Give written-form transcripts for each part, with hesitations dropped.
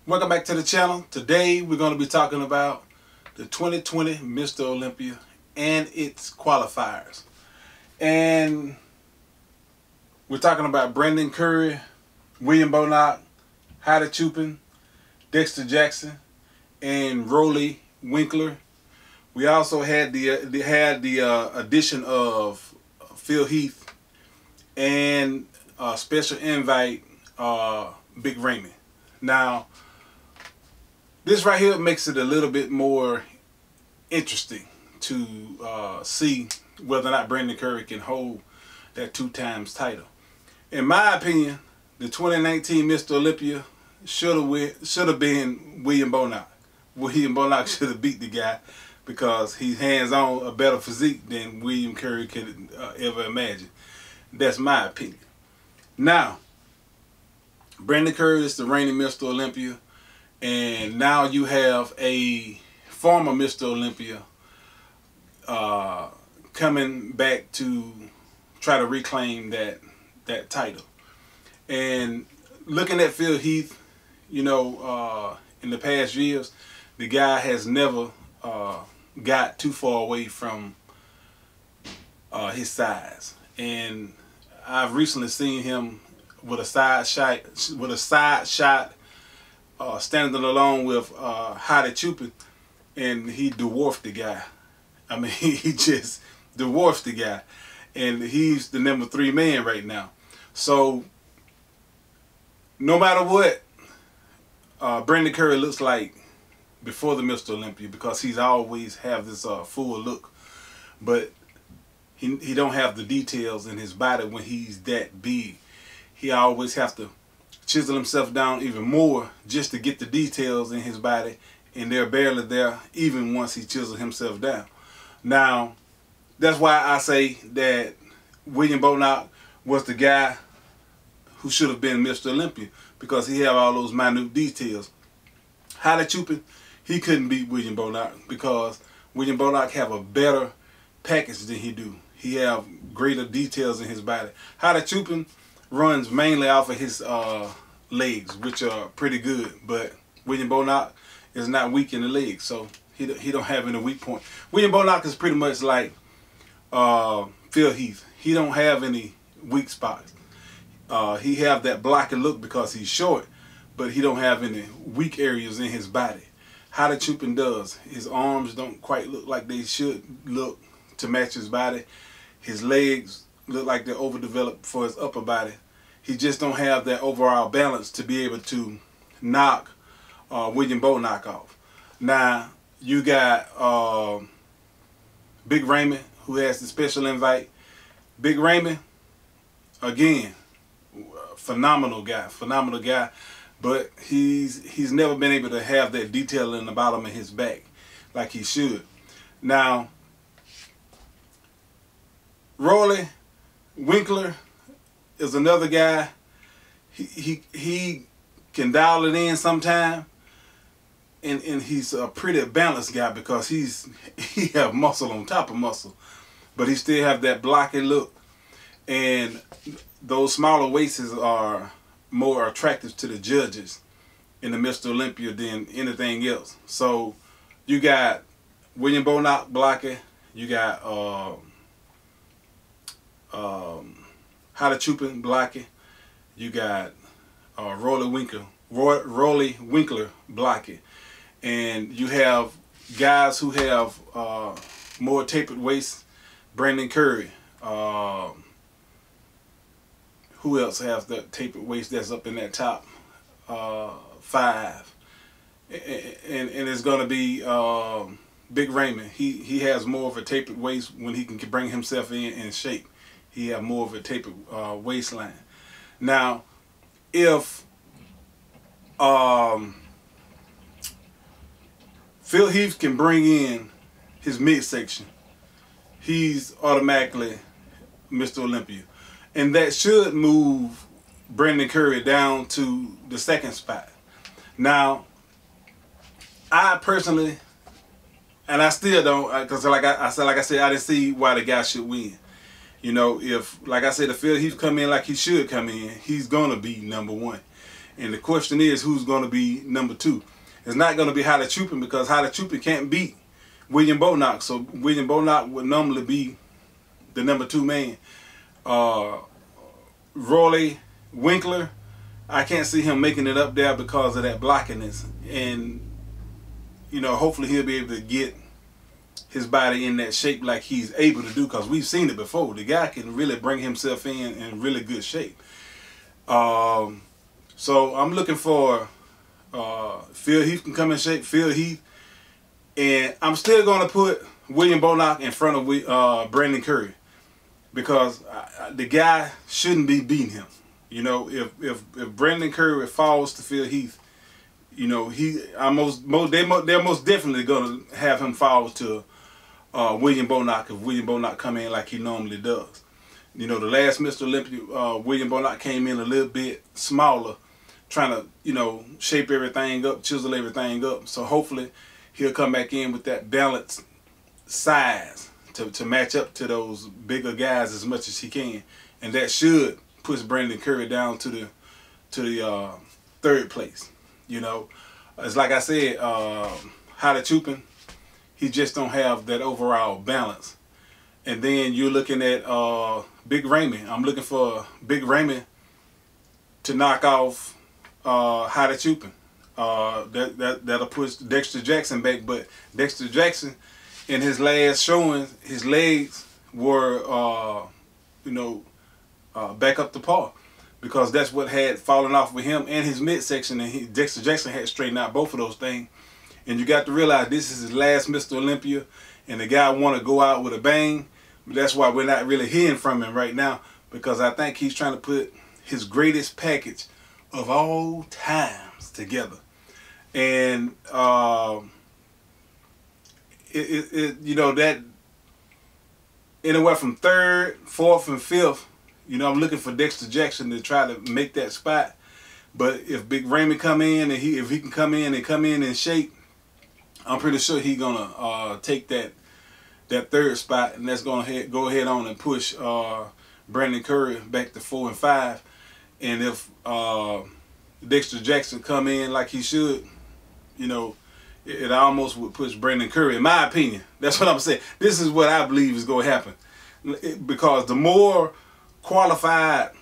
Welcome back to the channel. Today we're going to be talking about the 2020 Mr. Olympia and its qualifiers. And we're talking about Brandon Curry, William Bonac, Heidi Chupin, Dexter Jackson, and Rolly Winkler. We also had the addition of Phil Heath and special invite Big Raymond. Now, this right here makes it a little bit more interesting to see whether or not Brandon Curry can hold that 2 times title. In my opinion, the 2019 Mr. Olympia should have been William Bonac. William Bonac should have beat the guy because he's hands-on, a better physique than William Curry could ever imagine. That's my opinion. Now, Brandon Curry is the reigning Mr. Olympia, and now you have a former Mr. Olympia coming back to try to reclaim that title. And looking at Phil Heath, you know, in the past years, the guy has never got too far away from his size. And I've recently seen him with a side shot, standing alone with Heidi Chupin, and he dwarfed the guy. I mean, he just dwarfed the guy, and he's the number 3 man right now. So no matter what Brandon Curry looks like before the Mr. Olympia, because he's always have this full look, but he don't have the details in his body when he's that big. He always have to chisel himself down even more just to get the details in his body, and they're barely there even once he chisels himself down. Now, that's why I say that William Bonac was the guy who should have been Mr. Olympia, because he have all those minute details. Heidi Chupin, he couldn't beat William Bonac because William Bonac have a better package than he do. He have greater details in his body. Heidi Chupin runs mainly off of his legs, which are pretty good, but William Bonac is not weak in the legs, so he don't have any weak point. William Bonac is pretty much like Phil Heath. He don't have any weak spots. He have that blocky look because he's short, but he don't have any weak areas in his body. Heidi Chupin does. His arms don't quite look like they should look to match his body. His legs look like they're overdeveloped for his upper body. He just don't have that overall balance to be able to knock William Bonac off. Now, you got Big Raymond, who has the special invite. Big Raymond, again, phenomenal guy, but he's never been able to have that detail in the bottom of his back like he should. Now, Rolly Winkler is another guy. He can dial it in sometime, and he's a pretty balanced guy because he have muscle on top of muscle, but he still have that blocky look, and those smaller waists are more attractive to the judges in the Mr. Olympia than anything else. So you got William Bonac blocky, you got Heidi Chupin blocky, you got Rolly Winkler blocky, and you have guys who have more tapered waists. Brandon Curry. Who else has that tapered waist that's up in that top 5? And it's gonna be Big Raymond. He has more of a tapered waist when he can bring himself in shape. He have more of a tapered waistline. Now, if Phil Heath can bring in his midsection, he's automatically Mr. Olympia. And that should move Brandon Curry down to the 2nd spot. Now, I personally, and I still don't, because like I said, I didn't see why the guy should win. You know, if, like I said, if Phil Heath come in like he should come in, he's going to be #1. And the question is, who's going to be number 2? It's not going to be Haile Chupin, because Haile Chupin can't beat William Bonac. So William Bonac would normally be the number 2 man. Rory Winkler, I can't see him making it up there because of that blockiness. And, you know, hopefully he'll be able to get his body in that shape like he's able to do, because we've seen it before. The guy can really bring himself in really good shape. So I'm looking for Phil Heath can come in shape. Phil Heath. And I'm still going to put William Bonac in front of Brandon Curry, because the guy shouldn't be beating him. You know, if Brandon Curry falls to Phil Heath, you know, they're most definitely going to have him fall to William Bonac if William Bonac come in like he normally does. You know, the last Mr. Olympia, William Bonac came in a little bit smaller, trying to, you know, shape everything up, chisel everything up. So hopefully he'll come back in with that balanced size to match up to those bigger guys as much as he can, and that should push Brandon Curry down to the 3rd place. You know, it's like I said, Haile Chupin, he just don't have that overall balance. And then you're looking at Big Ramy. I'm looking for Big Ramy to knock off Haile Chupin. That'll push Dexter Jackson back, but Dexter Jackson, in his last showing, his legs were, you know, back up to par, because that's what had fallen off with him and his midsection, and Dexter Jackson had straightened out both of those things. And you got to realize this is his last Mr. Olympia, and the guy want to go out with a bang. That's why we're not really hearing from him right now, because I think he's trying to put his greatest package of all times together. And you know, that anywhere from 3rd, 4th, and 5th, you know, I'm looking for Dexter Jackson to try to make that spot. But if Big Ramy come in, and if he can come in in shape, I'm pretty sure he's gonna take that 3rd spot, and that's gonna go ahead on and push Brandon Curry back to 4 and 5. And if Dexter Jackson come in like he should, you know, it almost would push Brandon Curry, in my opinion. That's what I'm saying. This is what I believe is going to happen, because the more qualified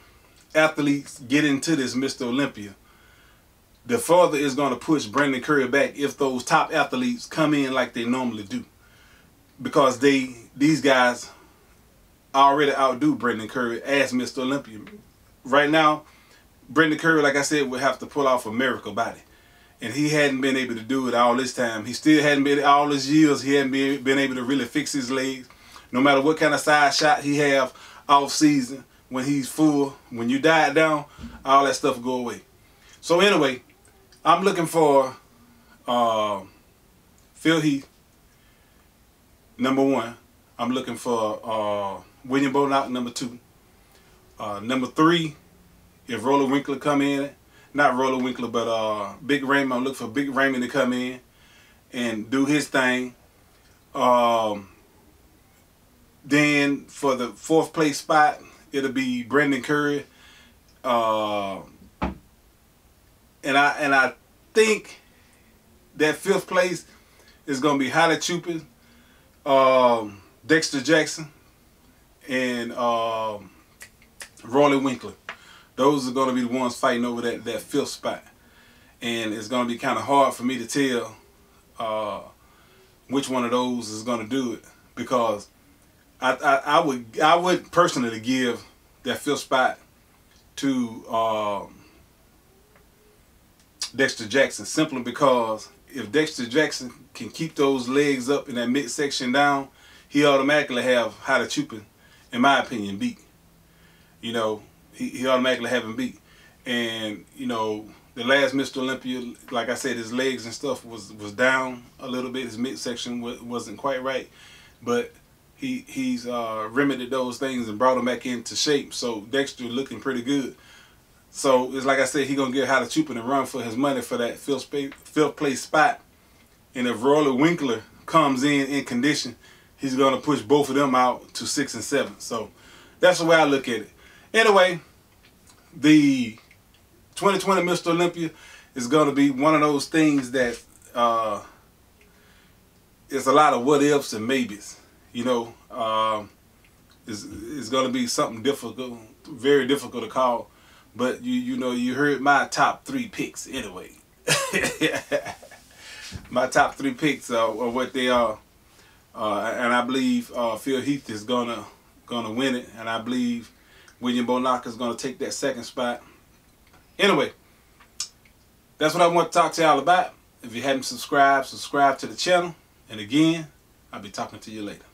athletes get into this Mr. Olympia, the further it's going to push Brandon Curry back if those top athletes come in like they normally do, because these guys already outdo Brandon Curry as Mr. Olympia. Right now, Brandon Curry, like I said, would have to pull off a miracle body. And he hadn't been able to do it all this time. He still hadn't been, all his years, he hadn't been able to really fix his legs. No matter what kind of side shot he have off season, when he's full, when you diet down, all that stuff go away. So anyway, I'm looking for Phil Heath, number 1. I'm looking for William Bonac, number 2. Number 3, if Roller Winkler come in, not Roller Winkler, but Big Ramy, I'm looking for Big Ramy to come in and do his thing. Then for the 4th place spot, it'll be Brandon Curry. And I think that 5th place is gonna be Haile Chupin, Dexter Jackson, and Rory Winkler. Those are gonna be the ones fighting over that 5th spot. And it's gonna be kind of hard for me to tell which one of those is gonna do it, because I would personally give that 5th spot to Dexter Jackson, simply because if Dexter Jackson can keep those legs up and that midsection down, he automatically have Haile Chupin, in my opinion, beat. You know, he automatically have him beat. And, you know, the last Mr. Olympia, like I said, his legs and stuff was down a little bit. His midsection wasn't quite right, but he's remedied those things and brought him back into shape. So Dexter looking pretty good. So it's like I said, he's gonna get Haile Chupin and run for his money for that 5th place spot. And if Roller Winkler comes in condition, he's gonna push both of them out to 6 and 7. So that's the way I look at it. Anyway, the 2020 Mr. Olympia is going to be one of those things that it's a lot of what ifs and maybes. You know, it's going to be something difficult, very difficult to call. But you know, you heard my top 3 picks anyway. My top 3 picks are what they are, and I believe Phil Heath is gonna win it, and I believe William Bonac is gonna take that 2nd spot. Anyway, that's what I want to talk to y'all about. If you haven't subscribed, subscribe to the channel. And again, I'll be talking to you later.